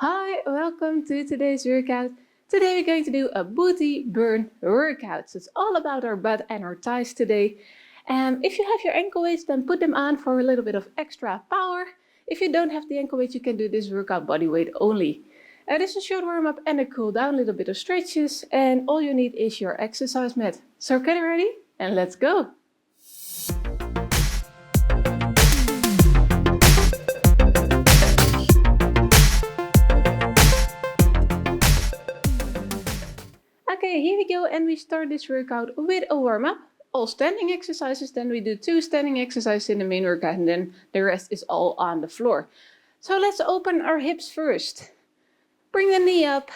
Hi, welcome to today's workout. Today we're going to do a booty burn workout. So it's all about our butt and our thighs today. If you have your ankle weights, then put them on for a little bit of extra power. If you don't have the ankle weights, you can do this workout body weight only. This is a short warm up and a cool down, a little bit of stretches, and all you need is your exercise mat. So get ready and let's go. Okay, here we go, and we start this workout with a warm-up. All standing exercises, then we do 2 standing exercises in the main workout, and then the rest is all on the floor. So let's open our hips first. Bring the knee up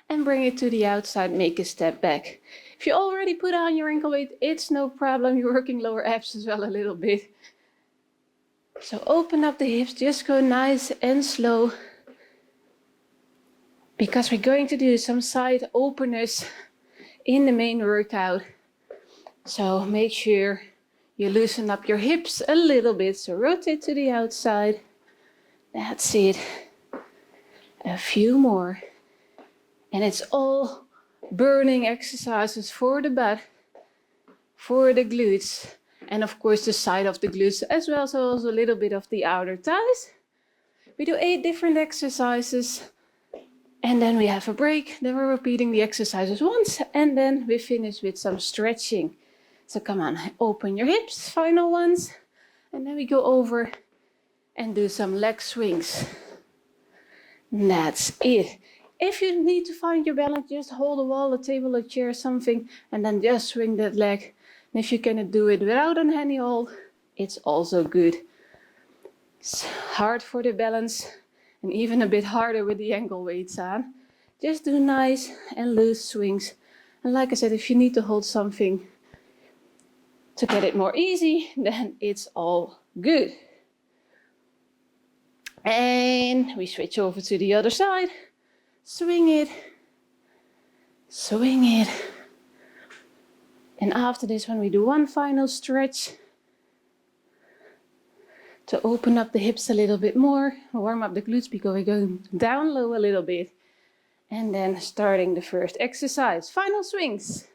and bring it to the outside, make a step back. If you already put on your ankle weight, it's no problem, you're working lower abs as well a little bit. So open up the hips, just go nice and slow, because we're going to do some side openers in the main workout. So make sure you loosen up your hips a little bit. So rotate to the outside. That's it. A few more. And it's all burning exercises for the butt, for the glutes, and of course the side of the glutes as well. So also a little bit of the outer thighs. We do 8 different exercises. And then we have a break, then we're repeating the exercises once, and then we finish with some stretching. So come on, open your hips, final ones, and then we go over and do some leg swings. And that's it. If you need to find your balance, just hold a wall, a table, a chair, something, and then just swing that leg. And if you can do it without a handy hold, it's also good. It's hard for the balance. And even a bit harder with the ankle weights on. Just do nice and loose swings. And like I said, if you need to hold something to get it more easy, then it's all good. And we switch over to the other side. Swing it. Swing it. And after this one, we do one final stretch to open up the hips a little bit more, warm up the glutes because we're going down low a little bit. And then starting the first exercise, final swings.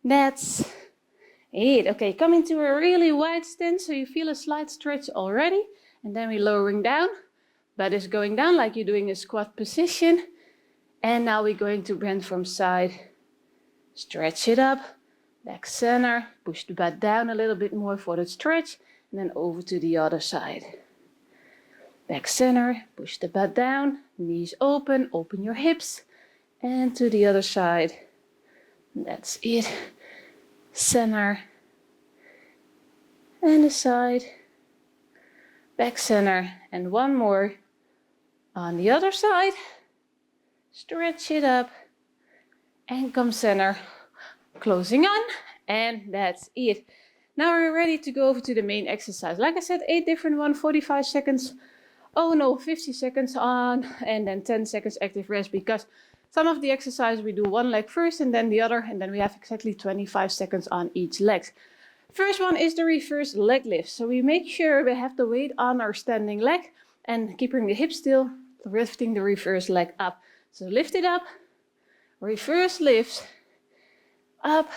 That's it. Okay, come into a really wide stance so you feel a slight stretch already. And then we're lowering down, butt is going down like you're doing a squat position. And now we're going to bend from side, stretch it up, back center, push the butt down a little bit more for the stretch. And then over to the other side. Back center, push the butt down, knees open, open your hips, and to the other side. That's it. Center, and the side. Back center, and one more on the other side. Stretch it up, and come center, closing on, and that's it. Now we're ready to go over to the main exercise. Like I said, 8 different ones, 45 seconds. Oh no, 50 seconds on and then 10 seconds active rest, because some of the exercise we do one leg first and then the other, and then we have exactly 25 seconds on each leg. First one is the reverse leg lift. So we make sure we have the weight on our standing leg and keeping the hips still, lifting the reverse leg up. So lift it up, reverse lift, up.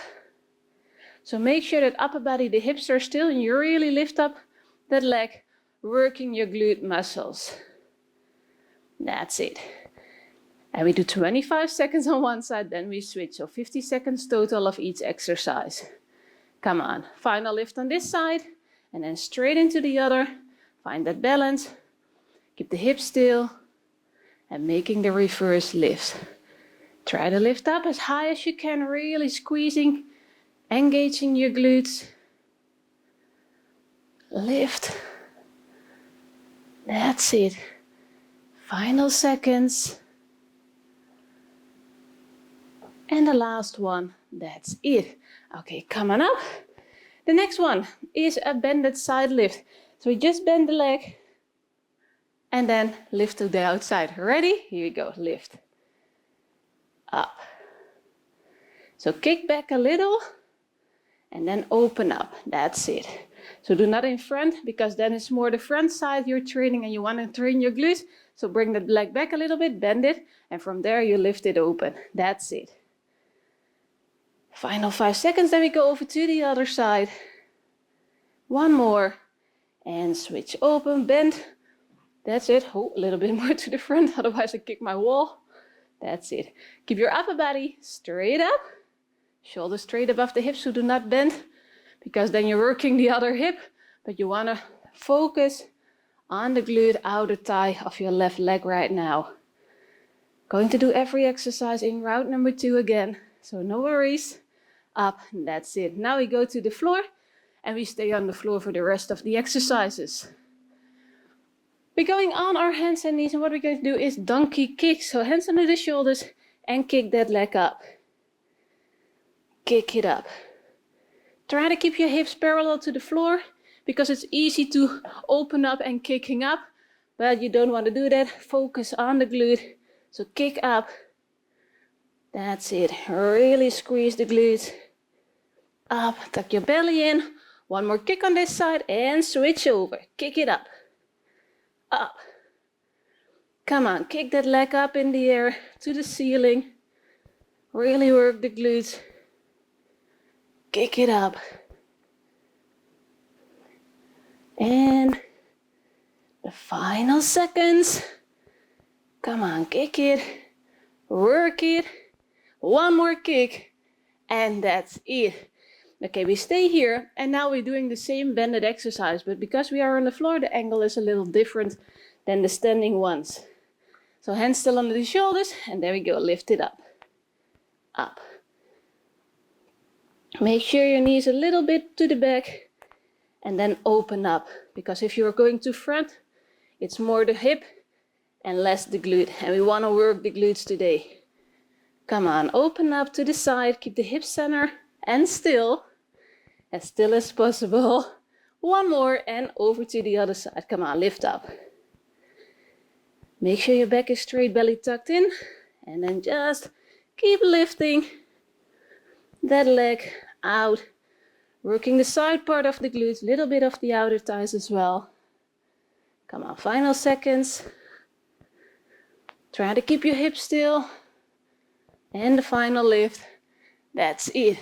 So make sure that upper body, the hips are still, and you really lift up that leg, working your glute muscles. That's it. And we do 25 seconds on one side, then we switch. So 50 seconds total of each exercise. Come on, final lift on this side, and then straight into the other. Find that balance, keep the hips still, and making the reverse lift. Try to lift up as high as you can, really squeezing, engaging your glutes. Lift. That's it. Final seconds. And the last one. That's it. Okay, come on up. The next one is a bended side lift. So we just bend the leg and then lift to the outside. Ready? Here we go. Lift. Up. So kick back a little. And then open up. That's it. So do not in front, because then it's more the front side you're training and you want to train your glutes. So bring the leg back a little bit, bend it, and from there you lift it open. That's it. Final 5 seconds, then we go over to the other side. One more, and switch open, bend. That's it. Oh, a little bit more to the front, otherwise I kick my wall. That's it. Keep your upper body straight up. Shoulders straight above the hips, so do not bend, because then you're working the other hip, but you want to focus on the glute outer thigh of your left leg right now. Going to do every exercise in route number 2 again, so no worries. Up, and that's it. Now we go to the floor, and we stay on the floor for the rest of the exercises. We're going on our hands and knees, and what we're going to do is donkey kick. So hands under the shoulders and kick that leg up. Kick it up. Try to keep your hips parallel to the floor, because it's easy to open up and kicking up, but you don't want to do that. Focus on the glute. So kick up. That's it. Really squeeze the glutes. Up, tuck your belly in. One more kick on this side and switch over. Kick it up. Up. Come on, kick that leg up in the air to the ceiling. Really work the glutes. Kick it up. And the final seconds. Come on, kick it. Work it. One more kick. And that's it. Okay, we stay here, and now we're doing the same bended exercise, but because we are on the floor, the angle is a little different than the standing ones. So hands still under the shoulders, and there we go, lift it up. Up. Make sure your knees a little bit to the back, and then open up, because if you're going to front, it's more the hip and less the glute, and we want to work the glutes today. Come on, open up to the side, keep the hips center and still as possible. One more and over to the other side. Come on, lift up. Make sure your back is straight, belly tucked in, and then just keep lifting that leg out, working the side part of the glutes, a little bit of the outer thighs as well. Come on, final seconds. Try to keep your hips still. And the final lift. That's it.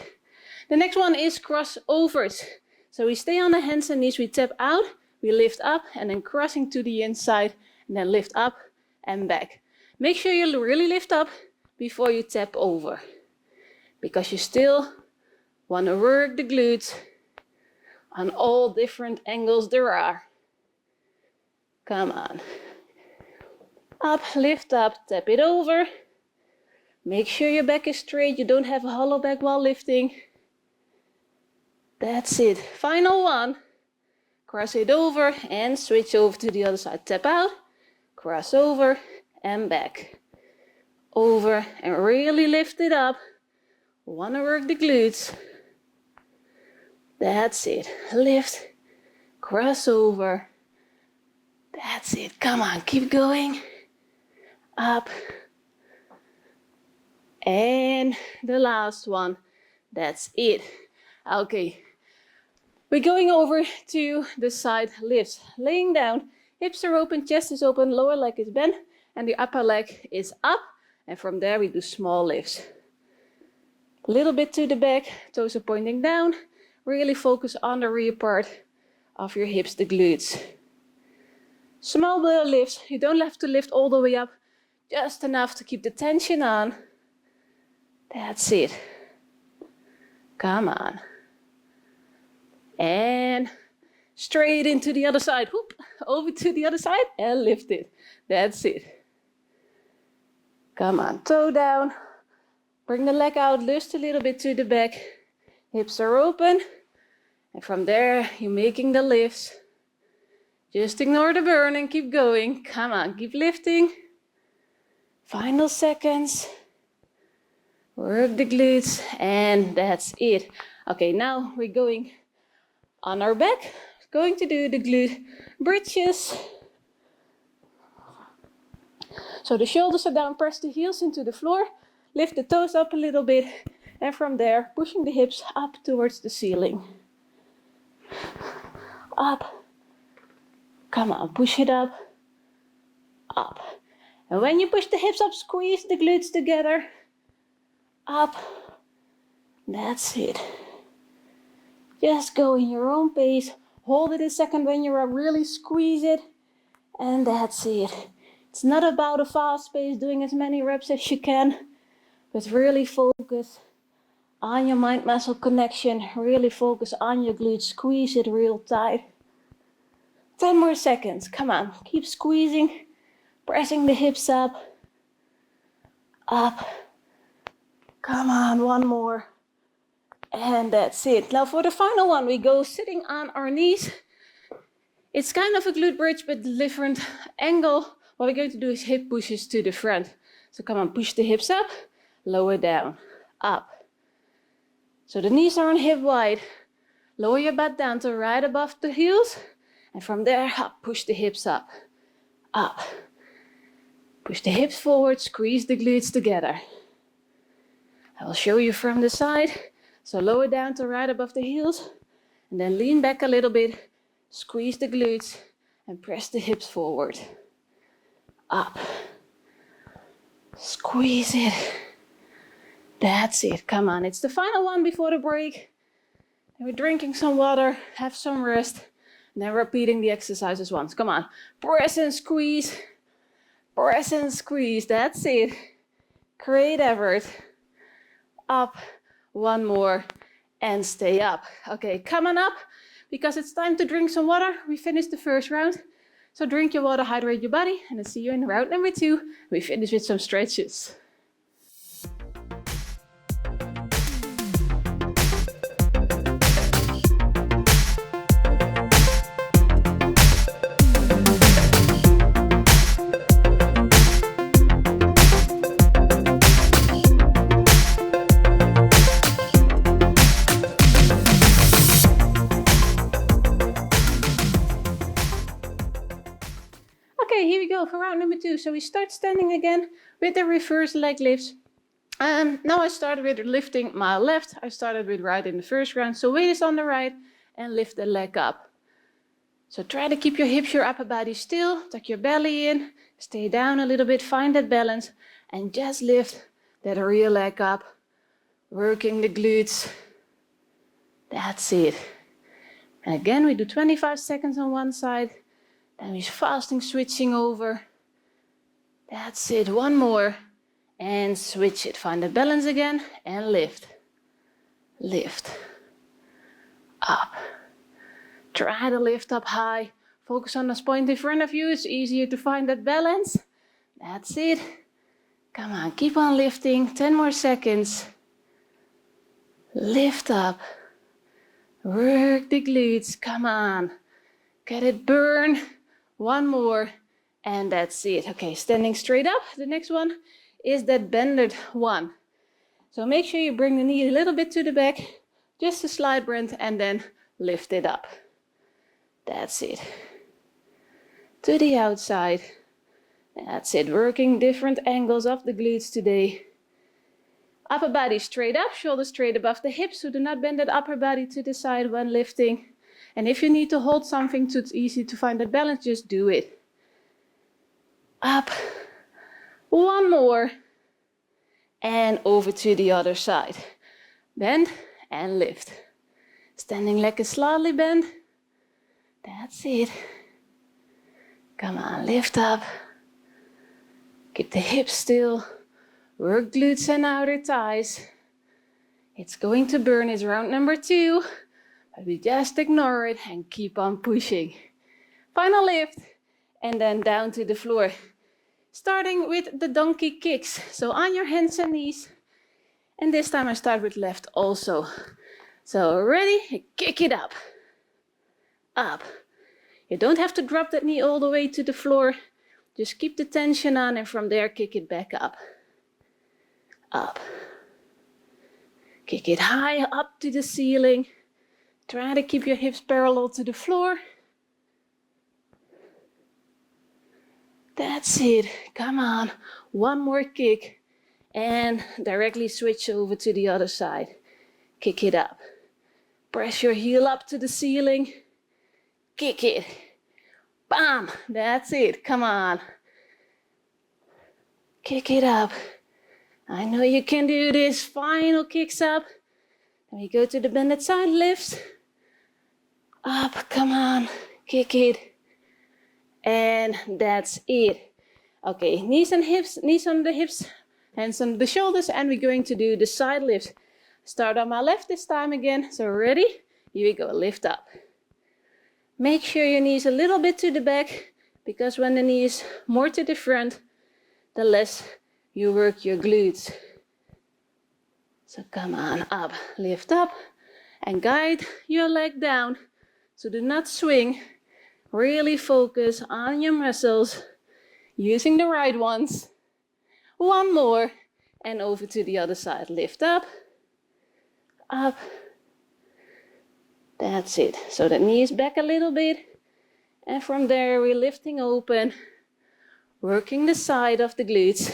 The next one is crossovers. So we stay on the hands and knees, we tap out, we lift up, and then crossing to the inside, and then lift up and back. Make sure you really lift up before you tap over, because you still want to work the glutes on all different angles there are. Come on. Up, lift up, tap it over. Make sure your back is straight, you don't have a hollow back while lifting. That's it. Final one. Cross it over and switch over to the other side. Tap out, cross over and back. Over and really lift it up. Want to work the glutes. That's it. Lift, cross over. That's it. Come on, keep going. Up. And the last one. That's it. Okay. We're going over to the side lifts. Laying down, hips are open, chest is open, lower leg is bent, and the upper leg is up. And from there we do small lifts. A little bit to the back, toes are pointing down. Really focus on the rear part of your hips, the glutes. Small lifts. You don't have to lift all the way up, just enough to keep the tension on. That's it. Come on. And straight into the other side. Whoop, over to the other side and lift it. That's it. Come on, toe down. Bring the leg out, lift a little bit to the back. Hips are open. And from there, you're making the lifts. Just ignore the burn and keep going. Come on, keep lifting. Final seconds. Work the glutes, and that's it. Okay, now we're going on our back. Going to do the glute bridges. So the shoulders are down, press the heels into the floor, lift the toes up a little bit, and from there, pushing the hips up towards the ceiling. Up. Come on, push it up. Up. And when you push the hips up, squeeze the glutes together. Up. That's it. Just go in your own pace. Hold it a second when you're up, really squeeze it. And that's it. It's not about a fast pace, doing as many reps as you can, but really focus on your mind-muscle connection. Really focus on your glutes. Squeeze it real tight. 10 more seconds. Come on. Keep squeezing, pressing the hips up. Up. Come on, one more. And that's it. Now for the final one, we go sitting on our knees. It's kind of a glute bridge, but different angle. What we're going to do is hip pushes to the front. So come on, push the hips up, lower down, up. So the knees are on hip wide. Lower your butt down to right above the heels. And from there, up, push the hips up, up. Push the hips forward, squeeze the glutes together. I will show you from the side. So lower down to right above the heels. And then lean back a little bit. Squeeze the glutes and press the hips forward. Up. Squeeze it. That's it. Come on. It's the final one before the break. And we're drinking some water, have some rest, and then repeating the exercises once. Come on. Press and squeeze. Press and squeeze. That's it. Great effort. Up. One more. And stay up. Okay, come on up. Because it's time to drink some water. We finished the first round. So drink your water, hydrate your body, and I'll see you in round number 2. We finish with some stretches. Okay, here we go for round number 2. So we start standing again with the reverse leg lifts. Now I started with lifting my left. I started with right in the first round. So weight is on the right and lift the leg up. So try to keep your hips, your upper body still. Tuck your belly in. Stay down a little bit. Find that balance. And just lift that rear leg up. Working the glutes. That's it. And again, we do 25 seconds on one side. And we're fasting, switching over. That's it. One more. And switch it. Find the balance again. And lift. Lift. Up. Try to lift up high. Focus on this point in front of you. It's easier to find that balance. That's it. Come on. Keep on lifting. 10 more seconds. Lift up. Work the glutes. Come on. Get it burn. One more, and that's it. Okay, standing straight up. The next one is that bended one. So make sure you bring the knee a little bit to the back, just a slight bend, and then lift it up. That's it. To the outside. That's it. Working different angles of the glutes today. Upper body straight up, shoulders straight above the hips. So do not bend that upper body to the side when lifting. And if you need to hold something so it's easy to find that balance, just do it. Up. One more. And over to the other side. Bend and lift. Standing leg is slightly bent. That's it. Come on, lift up. Keep the hips still. Work glutes and outer thighs. It's going to burn. It's round number 2. But we just ignore it and keep on pushing. Final lift and then down to the floor. Starting with the donkey kicks. So on your hands and knees. And this time I start with left also. So ready? Kick it up. Up. You don't have to drop that knee all the way to the floor. Just keep the tension on and from there kick it back up. Up. Kick it high up to the ceiling. Try to keep your hips parallel to the floor. That's it. Come on. One more kick. And directly switch over to the other side. Kick it up. Press your heel up to the ceiling. Kick it. Bam. That's it. Come on. Kick it up. I know you can do this. Final kicks up. Then we go to the bended side lifts. Up, come on, kick it. And that's it. Okay, knees and hips, knees on the hips, hands on the shoulders, and we're going to do the side lifts. Start on my left this time again. So ready? Here we go, lift up. Make sure your knees a little bit to the back, because when the knee is more to the front, the less you work your glutes. So come on, up, lift up, and guide your leg down. So do not swing. Really focus on your muscles, using the right ones. One more, and over to the other side. Lift up, up. That's it. So the knee is back a little bit. And from there, we're lifting open, working the side of the glutes.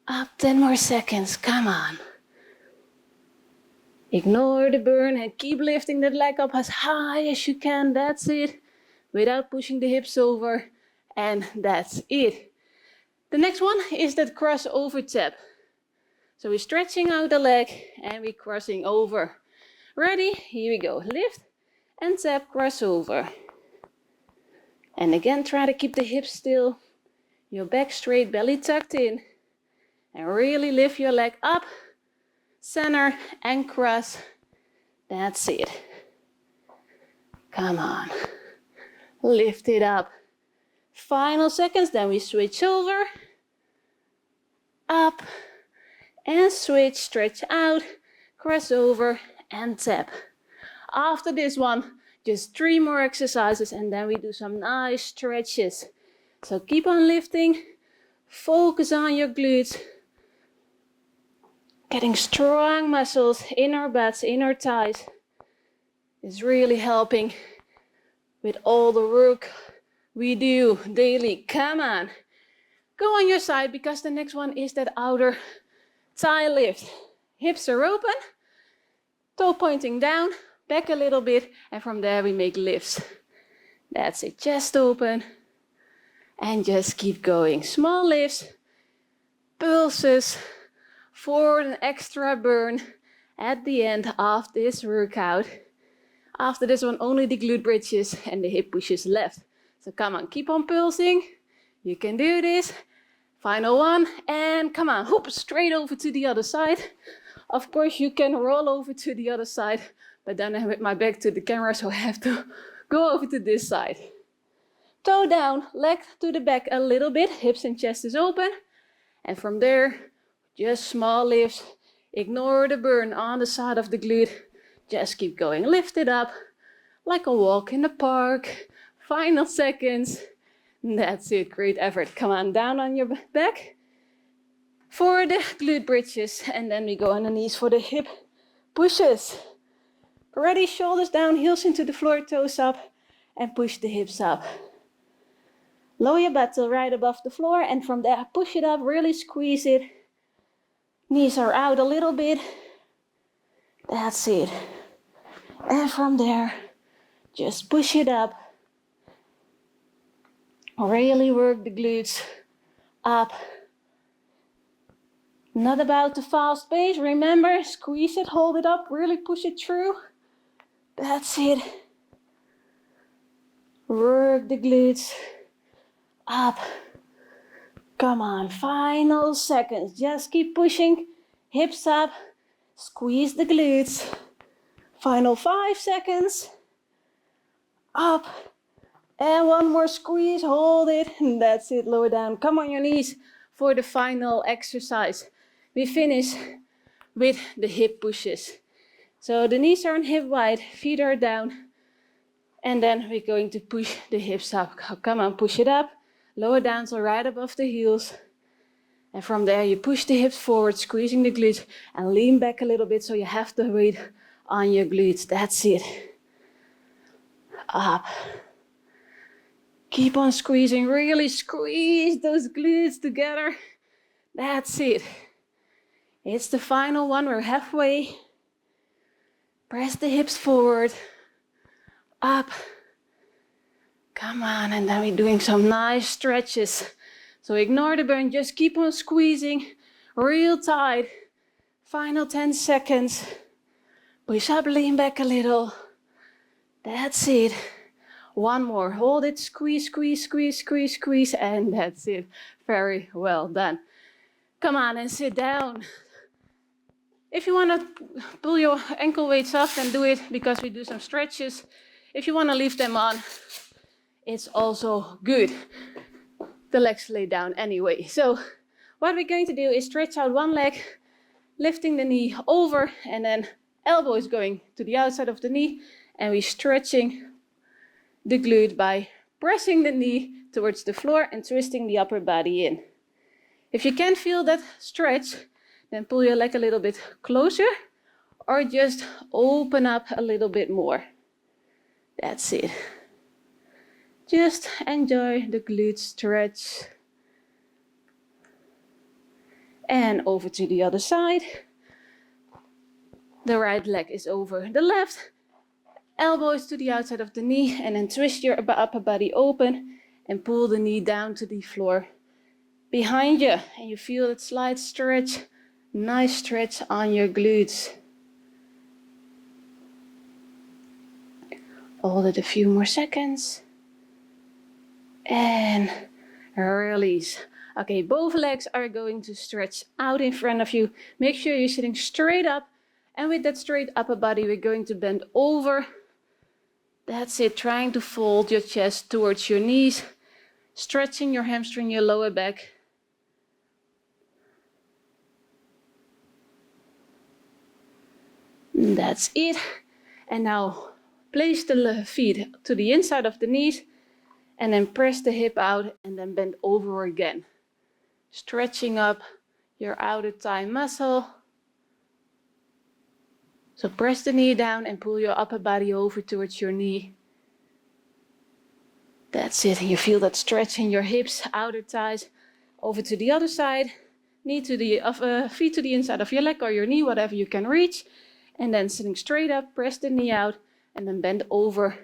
Up, 10 more seconds, come on. Ignore the burn and keep lifting that leg up as high as you can. That's it. Without pushing the hips over. And that's it. The next one is that crossover tap. So we're stretching out the leg and we're crossing over. Ready? Here we go. Lift and tap, crossover. And again, try to keep the hips still. Your back straight, belly tucked in. And really lift your leg up. Center and cross. That's it. Come on. Lift it up. Final seconds, then we switch over. Up. And switch, stretch out. Cross over and tap. After this one, just 3 more exercises and then we do some nice stretches. So keep on lifting. Focus on your glutes. Getting strong muscles in our butts, in our thighs is really helping with all the work we do daily. Come on. Go on your side because the next one is that outer thigh lift. Hips are open, toe pointing down, back a little bit, and from there we make lifts. That's it, chest open, and just keep going. Small lifts, pulses, for an extra burn at the end of this workout. After this one, only the glute bridges and the hip pushes left. So come on, keep on pulsing. You can do this. Final one, and come on, hoop straight over to the other side. Of course, you can roll over to the other side, but then I'm with my back to the camera, so I have to go over to this side. Toe down, leg to the back a little bit, hips and chest is open. And from there, just small lifts. Ignore the burn on the side of the glute. Just keep going. Lift it up like a walk in the park. Final seconds. That's it. Great effort. Come on, down on your back for the glute bridges. And then we go on the knees for the hip pushes. Ready? Shoulders down, heels into the floor, toes up. And push the hips up. Lower your butt till right above the floor. And from there, push it up. Really squeeze it. Knees are out a little bit. That's it. And from there, just push it up. Really work the glutes up. Not about the fast pace. Remember, squeeze it, hold it up, really push it through. That's it. Work the glutes up. Come on, final seconds. Just keep pushing. Hips up. Squeeze the glutes. Final 5 seconds. Up. And one more squeeze. Hold it. And that's it. Lower down. Come on your knees for the final exercise. We finish with the hip pushes. So the knees are on hip wide. Feet are down. And then we're going to push the hips up. Come on, push it up. Lower down till right above the heels. And from there you push the hips forward, squeezing the glutes and lean back a little bit so you have the weight on your glutes. That's it. Up. Keep on squeezing, really squeeze those glutes together. That's it. It's the final one, we're halfway. Press the hips forward. Up. Come on, and then we're doing some nice stretches. So ignore the burn, just keep on squeezing real tight. Final 10 seconds. Push up, lean back a little. That's it. One more, hold it, squeeze, squeeze, squeeze, squeeze, squeeze, and that's it. Very well done. Come on and sit down. If you want to pull your ankle weights up, then do it, because we do some stretches. If you want to leave them on, it's also good. The legs lay down anyway. So what we're going to do is stretch out one leg, lifting the knee over, and then elbow is going to the outside of the knee, and we're stretching the glute by pressing the knee towards the floor and twisting the upper body in. If you can't feel that stretch, then pull your leg a little bit closer or just open up a little bit more. That's it. Just enjoy the glute stretch. And over to the other side. The right leg is over the left. Elbow is to the outside of the knee, and then twist your upper body open and pull the knee down to the floor behind you. And you feel that slight stretch, nice stretch on your glutes. Hold it a few more seconds. And release. Okay, both legs are going to stretch out in front of you. Make sure you're sitting straight up. And with that straight upper body, we're going to bend over. That's it, trying to fold your chest towards your knees, stretching your hamstring, your lower back. That's it. And now place the feet to the inside of the knees and then press the hip out and then bend over again. Stretching up your outer thigh muscle. So press the knee down and pull your upper body over towards your knee. That's it. You feel that stretch in your hips, outer thighs. Over to the other side. Knee to the feet to the inside of your leg or your knee, whatever you can reach. And then sitting straight up, press the knee out and then bend over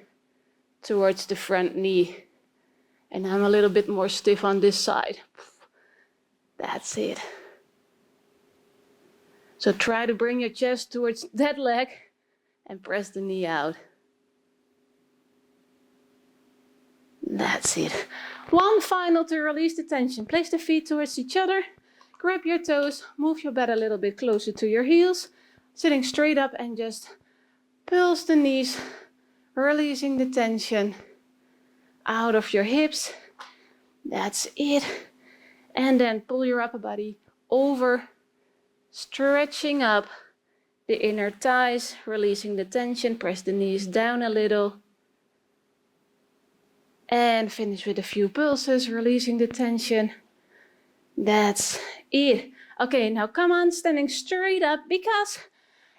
towards the front knee. And I'm a little bit more stiff on this side. That's it. So try to bring your chest towards that leg and press the knee out. That's it. One final to release the tension. Place the feet towards each other. Grab your toes. Move your bed a little bit closer to your heels. Sitting straight up and just pulse the knees. Releasing the tension out of your hips. That's it. And then pull your upper body over. Stretching up the inner thighs, releasing the tension, press the knees down a little. And finish with a few pulses, releasing the tension. That's it. Okay, now come on, standing straight up, because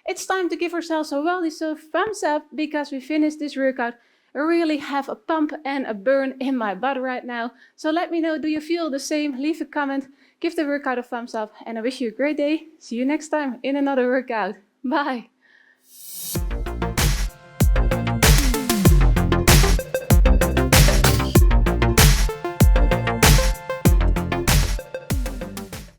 it's time to give ourselves a well-deserved thumbs up, because we finished this workout. I really have a pump and a burn in my butt right now. So let me know, do you feel the same? Leave a comment. Give the workout a thumbs up, and I wish you a great day. See you next time in another workout. Bye.